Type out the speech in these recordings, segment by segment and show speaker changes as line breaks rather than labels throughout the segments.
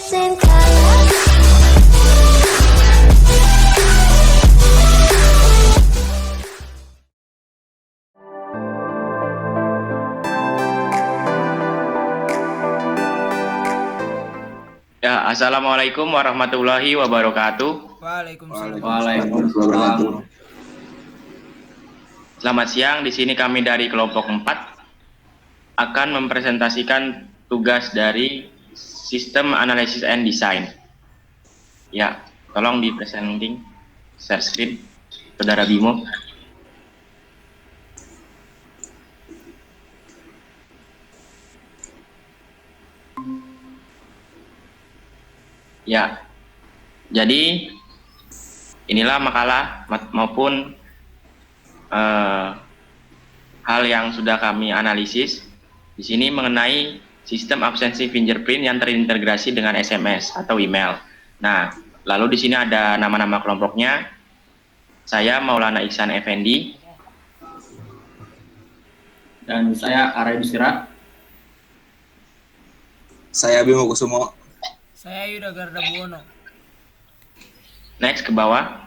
same color.
Ya, assalamualaikum warahmatullahi wabarakatuh.
Waalaikumsalam.
Selamat siang. Di sini kami dari kelompok 4 akan mempresentasikan tugas dari Sistem Analysis and Design. Ya, tolong di presenting, share screen, Saudara Bimo. Ya, jadi inilah makalah maupun hal yang sudah kami analisis di sini mengenai sistem absensi fingerprint yang terintegrasi dengan SMS atau email. Nah, lalu di sini ada nama-nama kelompoknya. Saya Maulana Ihsan Effendi.
Dan saya Arya Dustira.
Saya Bimo Kusumo.
Saya Yuda Gardabuwono.
Next ke bawah.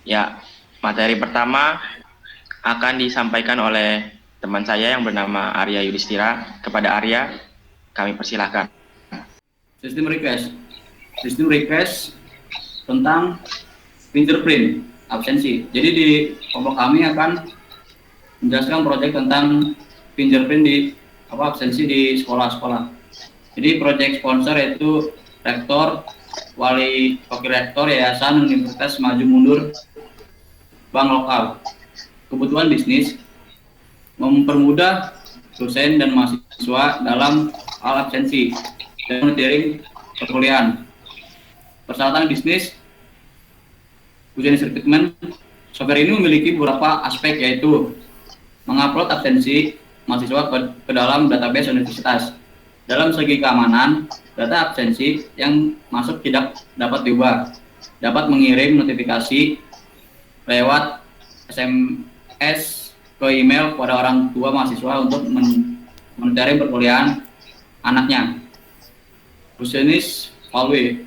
Ya, materi pertama akan disampaikan oleh teman saya yang bernama Arya Yudhistira. Kepada Arya, kami persilahkan.
Sistem request tentang fingerprint absensi. Jadi di kelompok kami akan menjelaskan proyek tentang fingerprint di absensi di sekolah-sekolah. Jadi proyek sponsor yaitu rektor, wakil rektor, yayasan, universitas, maju mundur, bank lokal. Kebutuhan bisnis mempermudah dosen dan mahasiswa dalam hal absensi dan monitoring perkuliahan. Persyaratan bisnis ujian recruitment software ini memiliki beberapa aspek, yaitu mengupload absensi mahasiswa ke dalam database universitas. Dalam segi keamanan, data absensi yang masuk tidak dapat diubah, dapat mengirim notifikasi lewat SMS ke email pada orang tua mahasiswa untuk monitoring perkuliahan anaknya. Business value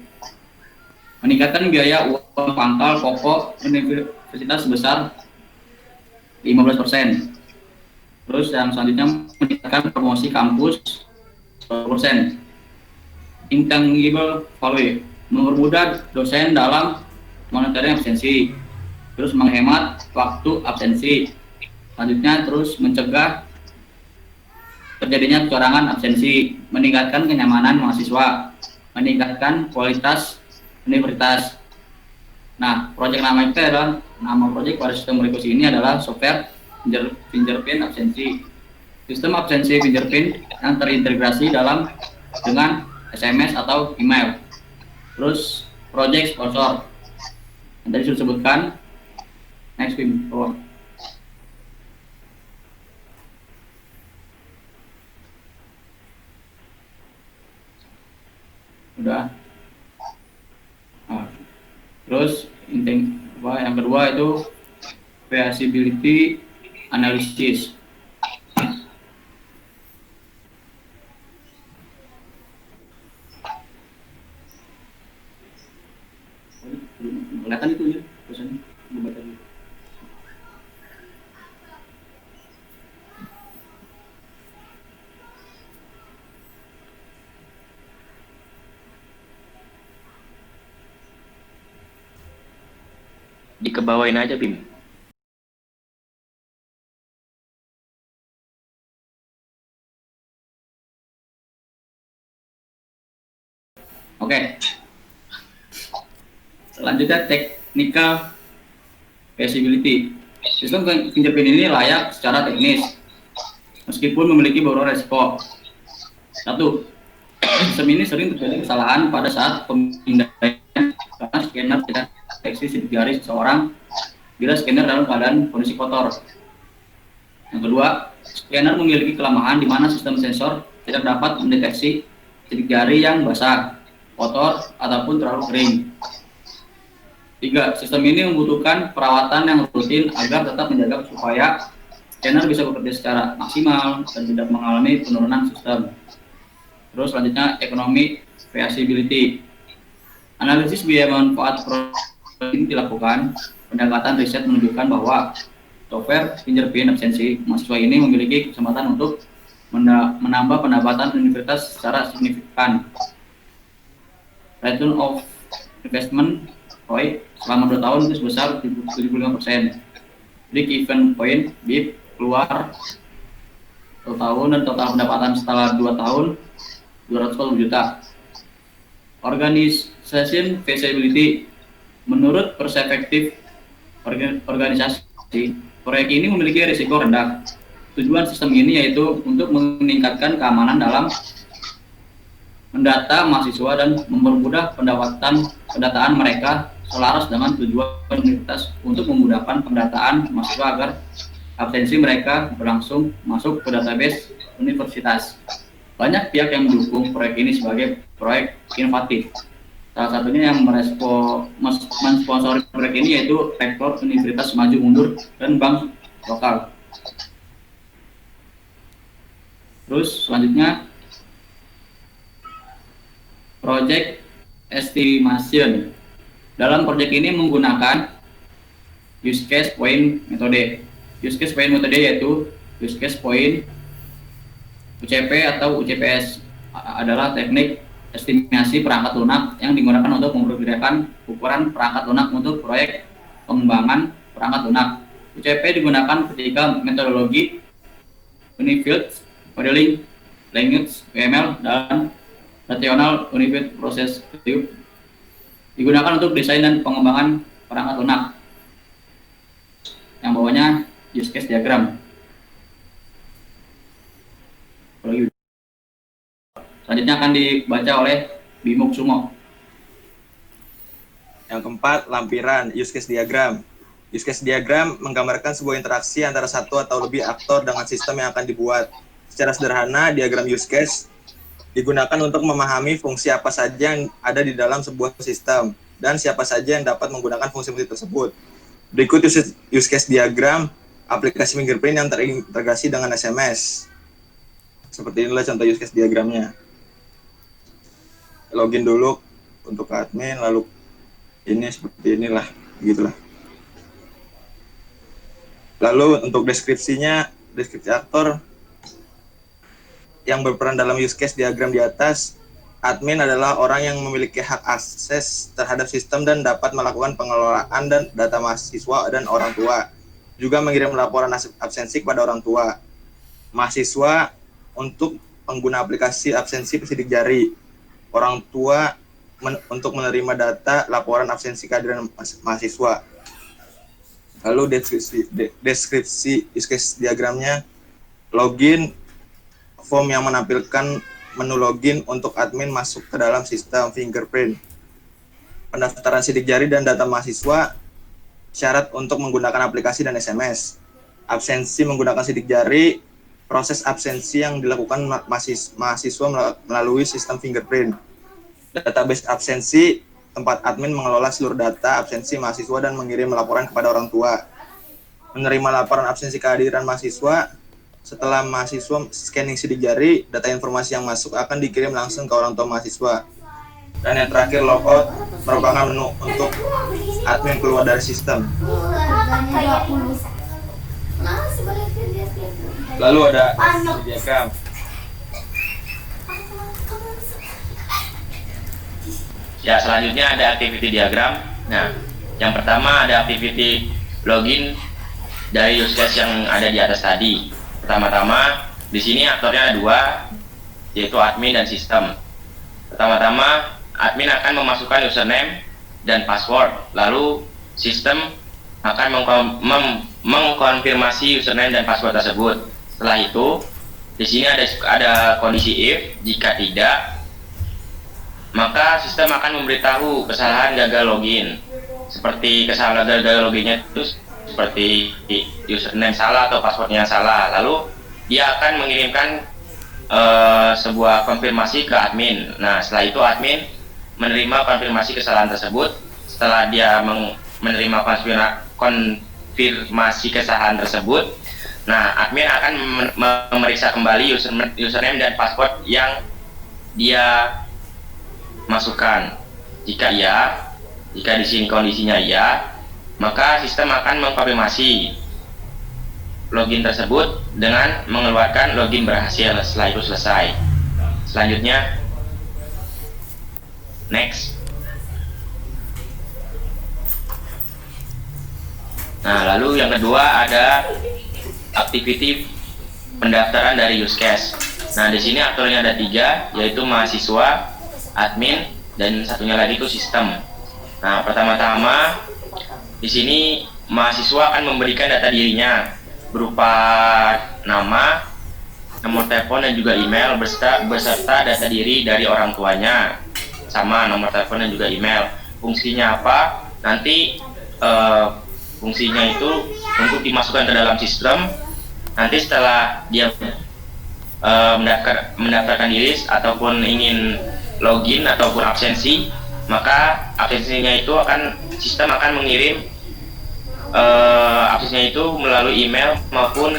meningkatkan biaya uang pangkal pokok universitas sebesar 15%. Terus yang selanjutnya meningkatkan promosi kampus 10%. Intangible value mempermudah dosen dalam monitoring absensi, terus menghemat waktu absensi. Selanjutnya terus mencegah terjadinya kecurangan absensi, meningkatkan kenyamanan mahasiswa, meningkatkan kualitas universitas. Nah, proyek nama kita adalah nama proyek pada sistem request ini adalah software fingerprint absensi. Sistem absensi fingerprint yang terintegrasi dengan SMS atau email. Terus proyek sponsor yang tadi sudah disebutkan. Next Bim, udah. Nah, terus yang kedua itu feasibility analysis. Kelihatan itu ya tulisannya, dibaca dulu.
Dikebawain aja, Bim.
Oke. Selanjutnya technical feasibility. Sistem fingerprint ini layak secara teknis, meskipun memiliki beberapa resiko. 1. Sistem ini sering terjadi kesalahan pada saat pemindaian karena scanner tidak deteksi sidik jari seseorang bila scanner dalam keadaan kondisi kotor. Yang kedua, scanner memiliki kelemahan di mana sistem sensor tidak dapat mendeteksi sidik jari yang basah, kotor, ataupun terlalu kering. Tiga, sistem ini membutuhkan perawatan yang rutin agar tetap menjaga supaya scanner bisa bekerja secara maksimal dan tidak mengalami penurunan sistem. Terus selanjutnya ekonomi feasibility. Analisis biaya manfaat proyek ini dilakukan. Pendekatan riset menunjukkan bahwa software fingerprint absensi mahasiswa ini memiliki kesempatan untuk menambah pendapatan universitas secara signifikan. Return of investment ROI selama 2 tahun itu sebesar 75%. Break even point BIP keluar 1 tahun dan total pendapatan setelah 2 tahun 240 juta. Organization feasibility. Menurut perspektif organisasi, proyek ini memiliki risiko rendah. Tujuan sistem ini yaitu untuk meningkatkan keamanan dalam mendata mahasiswa dan mempermudah pendataan mereka selaras dengan tujuan universitas untuk memudahkan pendataan mahasiswa agar absensi mereka berlangsung masuk ke database universitas. Banyak pihak yang mendukung proyek ini sebagai proyek inovatif. Salah satunya yang mensponsori proyek ini yaitu Rektor Universitas Maju Mundur dan bank lokal. Terus selanjutnya project estimation. Dalam proyek ini menggunakan use case point metode. Use case point metode yaitu use case point UCP atau UCPS adalah teknik estimasi perangkat lunak yang digunakan untuk memperkirakan ukuran perangkat lunak untuk proyek pengembangan perangkat lunak. UCP digunakan ketika metodologi Unified Modeling Language (UML) dan Rational Unified Process digunakan untuk desain dan pengembangan perangkat lunak yang bawahnya use case diagram. Selanjutnya akan dibaca oleh Bimuk Sumo.
Yang keempat, lampiran use case diagram. Use case diagram menggambarkan sebuah interaksi antara satu atau lebih aktor dengan sistem yang akan dibuat. Secara sederhana, diagram use case digunakan untuk memahami fungsi apa saja yang ada di dalam sebuah sistem dan siapa saja yang dapat menggunakan fungsi-fungsi tersebut. Berikut use case diagram aplikasi fingerprint yang terintegrasi dengan SMS. Seperti inilah contoh use case diagramnya. Login dulu untuk admin, lalu ini seperti inilah, begitulah. Lalu untuk deskripsinya, deskripsi aktor yang berperan dalam use case diagram di atas, admin adalah orang yang memiliki hak akses terhadap sistem dan dapat melakukan pengelolaan dan data mahasiswa dan orang tua. Juga mengirim laporan absensi kepada orang tua. Mahasiswa untuk pengguna aplikasi absensi sidik jari. Orang tua untuk menerima data laporan absensi kehadiran mahasiswa. Lalu deskripsi use case diagramnya, login, form yang menampilkan menu login untuk admin masuk ke dalam sistem fingerprint. Pendaftaran sidik jari dan data mahasiswa, syarat untuk menggunakan aplikasi dan SMS. Absensi menggunakan sidik jari, proses absensi yang dilakukan mahasiswa melalui sistem fingerprint. Database absensi, tempat admin mengelola seluruh data absensi mahasiswa dan mengirim laporan kepada orang tua. Menerima laporan absensi kehadiran mahasiswa, setelah mahasiswa scanning sidik jari, data informasi yang masuk akan dikirim langsung ke orang tua mahasiswa. Dan yang terakhir, logout merupakan menu untuk admin keluar dari sistem. Lalu ada diagram.
Ya, selanjutnya ada activity diagram. Nah, yang pertama ada activity login dari use case yang ada di atas tadi. Pertama-tama, di sini aktornya ada dua, yaitu admin dan sistem. Pertama-tama, admin akan memasukkan username dan password, lalu sistem akan mengkonfirmasi username dan password tersebut. Setelah itu, di sini ada kondisi if. Jika tidak, maka sistem akan memberitahu kesalahan gagal login. Seperti kesalahan gagal loginnya itu seperti username salah atau passwordnya salah. Lalu dia akan mengirimkan sebuah konfirmasi ke admin. Nah, setelah itu admin menerima konfirmasi kesalahan tersebut. setelah dia menerima konfirmasi kesalahan tersebut, nah admin akan memeriksa kembali username dan password yang dia masukkan. Jika di sini kondisinya iya, maka sistem akan mengkonfirmasi login tersebut dengan mengeluarkan login berhasil. Setelah itu selesai. Selanjutnya, next. Nah, lalu yang kedua ada activity pendaftaran dari use case. Nah, di sini aktornya ada 3, yaitu mahasiswa, admin, dan satunya lagi itu sistem. Nah, pertama-tama di sini mahasiswa akan memberikan data dirinya berupa nama, nomor telepon, dan juga email beserta data diri dari orang tuanya, sama nomor telepon dan juga email. Fungsinya apa? Nanti fungsinya itu untuk dimasukkan ke dalam sistem. Nanti setelah dia mendaftarkan diri ataupun ingin login ataupun absensi, maka absensinya itu sistem akan mengirim absensinya itu melalui email maupun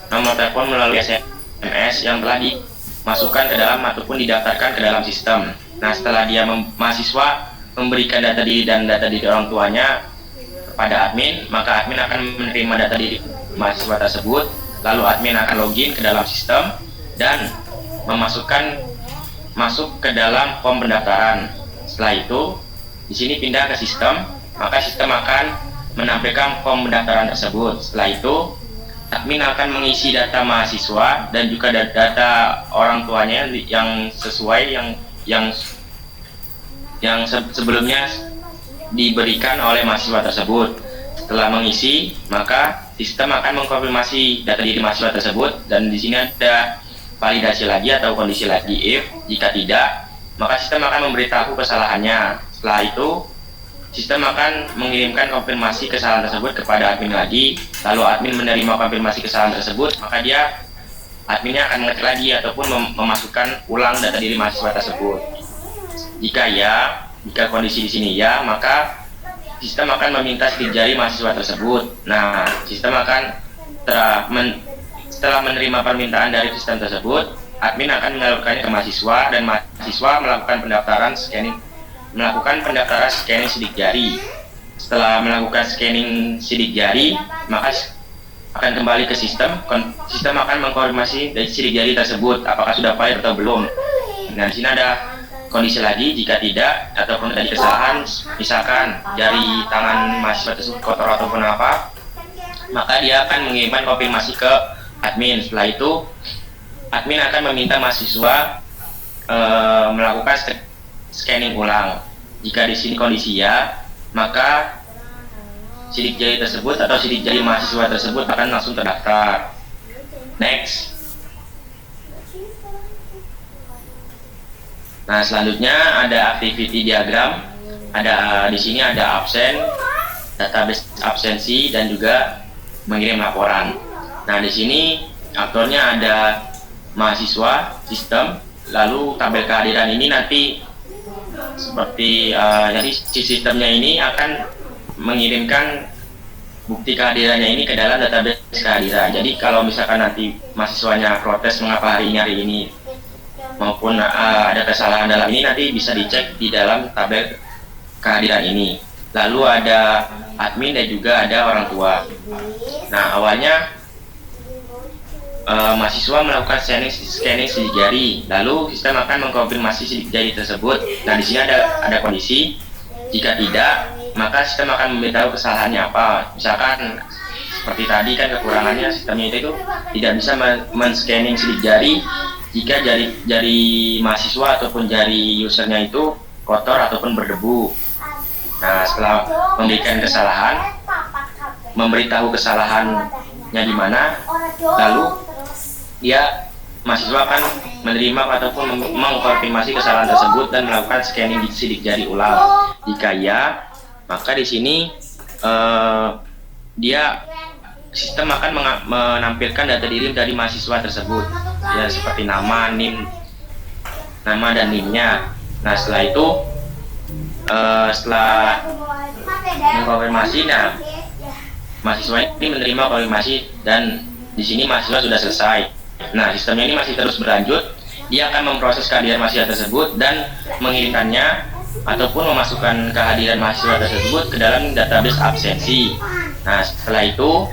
nomor telepon melalui SMS yang telah dimasukkan ke dalam ataupun didaftarkan ke dalam sistem. Nah, setelah mahasiswa memberikan data diri dan data diri orang tuanya kepada admin, maka admin akan menerima data diri mahasiswa tersebut, lalu admin akan login ke dalam sistem dan masuk ke dalam form pendaftaran. Setelah itu, di sini pindah ke sistem, maka sistem akan menampilkan form pendaftaran tersebut. Setelah itu, admin akan mengisi data mahasiswa dan juga data orang tuanya yang sesuai yang sebelumnya diberikan oleh mahasiswa tersebut. Setelah mengisi, maka sistem akan mengkonfirmasi data diri mahasiswa tersebut, dan di sini ada validasi lagi atau kondisi lagi if. Jika tidak, maka sistem akan memberitahu kesalahannya. Setelah itu, sistem akan mengirimkan konfirmasi kesalahan tersebut kepada admin lagi. Lalu admin menerima konfirmasi kesalahan tersebut, maka adminnya akan mengecek lagi ataupun memasukkan ulang data diri mahasiswa tersebut. Jika kondisi di sini ya, maka sistem akan meminta sidik jari mahasiswa tersebut. Nah, sistem akan setelah menerima permintaan dari sistem tersebut, admin akan mengajukannya ke mahasiswa dan mahasiswa melakukan pendaftaran scanning sidik jari. Setelah melakukan scanning sidik jari, maka akan kembali ke sistem. Sistem akan mengkonfirmasi dari sidik jari tersebut apakah sudah valid atau belum. Nah, di sini ada kondisi lagi. Jika tidak ataupun terjadi kesalahan, misalkan jari tangan mahasiswa tersebut kotor ataupun apa, maka dia akan mengirimkan konfirmasi ke admin. Setelah itu, admin akan meminta mahasiswa melakukan scanning ulang. Jika di sini kondisi ya, maka sidik jari tersebut atau sidik jari mahasiswa tersebut akan langsung terdaftar. Next. Nah, selanjutnya ada activity diagram. Di sini ada absen, database absensi, dan juga mengirim laporan. Nah, di sini aktornya ada mahasiswa, sistem, lalu tabel kehadiran ini nanti seperti jadi sistemnya ini akan mengirimkan bukti kehadirannya ini ke dalam database kehadiran. Jadi kalau misalkan nanti mahasiswanya protes mengapa hari ini maupun ada kesalahan dalam ini, nanti bisa dicek di dalam tabel kehadiran ini. Lalu ada admin dan juga ada orang tua. Nah, awalnya mahasiswa melakukan scanning sidik jari, lalu sistem akan mengkonfirmasi sidik jari tersebut. Nah, di sini ada kondisi. Jika tidak, maka sistem akan memberitahu kesalahannya apa. Misalkan seperti tadi kan kekurangannya sistemnya itu tidak bisa men-scanning sidik jari jika jari mahasiswa ataupun jari usernya itu kotor ataupun berdebu. Nah, setelah memberitahu kesalahannya di mana, lalu mahasiswa akan menerima ataupun mengkonfirmasi kesalahan tersebut dan melakukan scanning sidik jari ulang. Jika ya, maka di sini sistem akan menampilkan data diri dari mahasiswa tersebut, ya seperti nama dan NIM-nya. Nah, setelah itu Setelah mengkonfirmasi, nah mahasiswa ini menerima konfirmasi dan di sini mahasiswa sudah selesai. Nah, sistemnya ini masih terus berlanjut. Dia akan memproses kehadiran mahasiswa tersebut dan mengirimkannya ataupun memasukkan kehadiran mahasiswa tersebut ke dalam database absensi. Nah, setelah itu,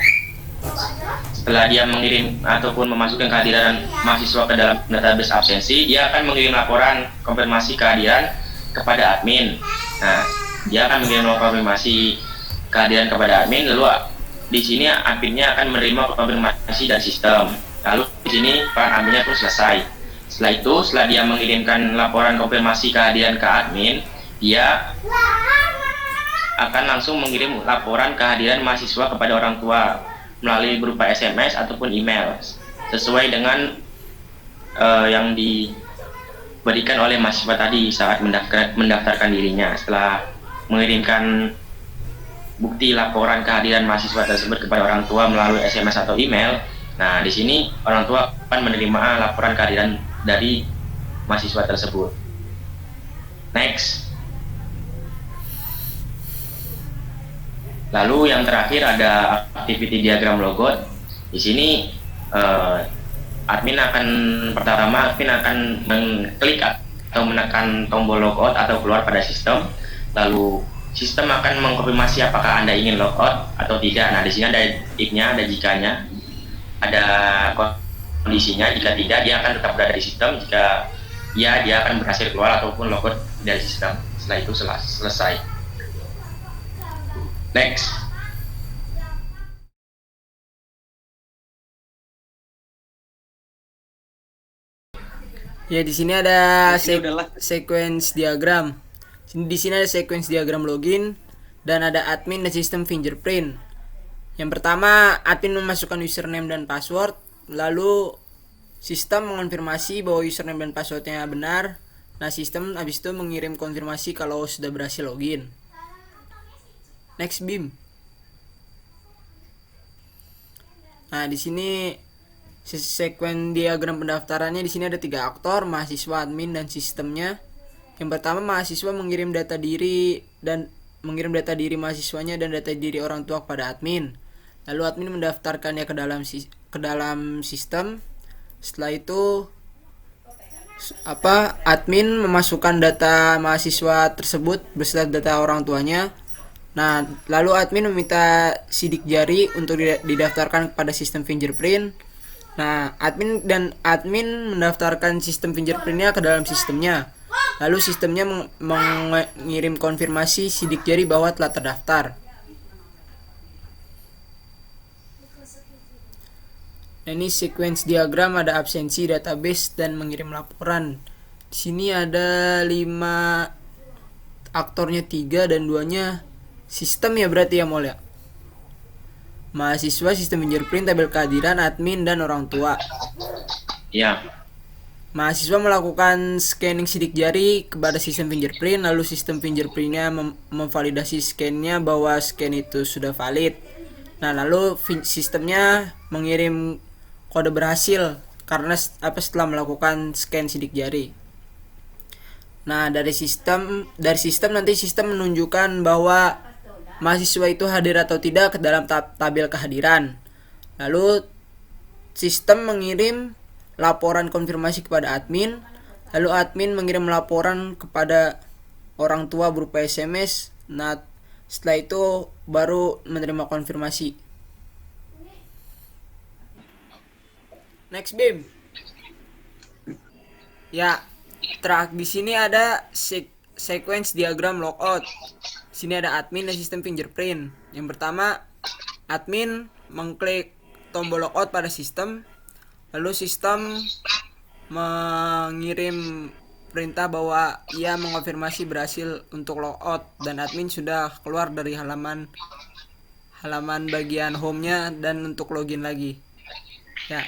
setelah dia mengirim ataupun memasukkan kehadiran mahasiswa ke dalam database absensi, dia akan mengirim laporan konfirmasi kehadiran kepada admin. Nah, dia akan mengirim konfirmasi kehadiran kepada admin, lalu di sini adminnya akan menerima konfirmasi dari sistem. Lalu di sini peran adminnya pun selesai. Setelah itu, setelah dia mengirimkan laporan konfirmasi kehadiran ke admin, dia akan langsung mengirim laporan kehadiran mahasiswa kepada orang tua melalui berupa SMS ataupun email sesuai dengan yang diberikan oleh mahasiswa tadi saat mendaftarkan dirinya. Setelah mengirimkan bukti laporan kehadiran mahasiswa tersebut kepada orang tua melalui SMS atau email, nah di sini orang tua akan menerima laporan kehadiran dari mahasiswa tersebut. Next. Lalu yang terakhir ada activity diagram logout. Di sini admin akan mengklik atau menekan tombol logout atau keluar pada sistem. Lalu sistem akan mengkonfirmasi apakah Anda ingin logout atau tidak. Nah, di sini ada if-nya, ada jikanya, ada kondisinya. Jika tidak, dia akan tetap berada di sistem. Jika ya, dia akan berhasil keluar ataupun logout dari sistem. Setelah itu selesai. Next.
Ya, di sini ada sequence diagram. Di sini ada sequence diagram login dan ada admin dan sistem fingerprint. Yang pertama, admin memasukkan username dan password, lalu sistem mengonfirmasi bahwa username dan passwordnya benar. Nah, sistem habis itu mengirim konfirmasi kalau sudah berhasil login. Next, Bim. Nah, di sini sequence diagram pendaftarannya, di sini ada 3 aktor, mahasiswa, admin, dan sistemnya. Yang pertama, mahasiswa mengirim data diri mahasiswanya dan data diri orang tua kepada admin. Lalu admin mendaftarkannya ke dalam sistem. Setelah itu admin memasukkan data mahasiswa tersebut beserta data orang tuanya. Nah, lalu admin meminta sidik jari untuk didaftarkan kepada sistem fingerprint. Nah, admin mendaftarkan sistem fingerprintnya ke dalam sistemnya. Lalu sistemnya mengirim konfirmasi sidik jari bahwa telah terdaftar. Nah, ini sequence diagram, ada absensi, database, dan mengirim laporan. Di sini ada 5 aktornya, 3 dan 2-nya sistem ya, berarti ya, Mol ya. Mahasiswa, sistem fingerprint, tabel kehadiran, admin, dan orang tua.
Ya.
Mahasiswa melakukan scanning sidik jari kepada sistem fingerprint, lalu sistem fingerprintnya memvalidasi scan-nya bahwa scan itu sudah valid. Nah, lalu sistemnya mengirim kode berhasil karena setelah melakukan scan sidik jari. Nah, dari sistem nanti sistem menunjukkan bahwa mahasiswa itu hadir atau tidak ke dalam tabel kehadiran. Lalu sistem mengirim laporan konfirmasi kepada admin, lalu admin mengirim laporan kepada orang tua berupa SMS. Nah, setelah itu baru menerima konfirmasi. Next, Bim. Ya, di sini ada sequence diagram logout. Di sini ada admin dan sistem fingerprint. Yang pertama, admin mengklik tombol logout pada sistem. Lalu sistem mengirim perintah bahwa ia mengonfirmasi berhasil untuk logout dan admin sudah keluar dari halaman bagian home-nya dan untuk login lagi. Ya.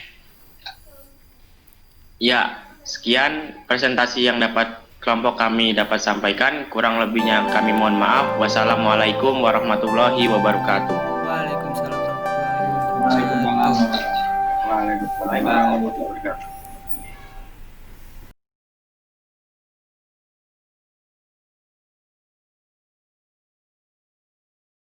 Ya, sekian presentasi yang dapat kelompok kami dapat sampaikan. Kurang lebihnya kami mohon maaf. Wassalamualaikum warahmatullahi wabarakatuh.
Waalaikumsalam warahmatullahi wabarakatuh.
Waalaikumsalam warahmatullahi wabarakatuh.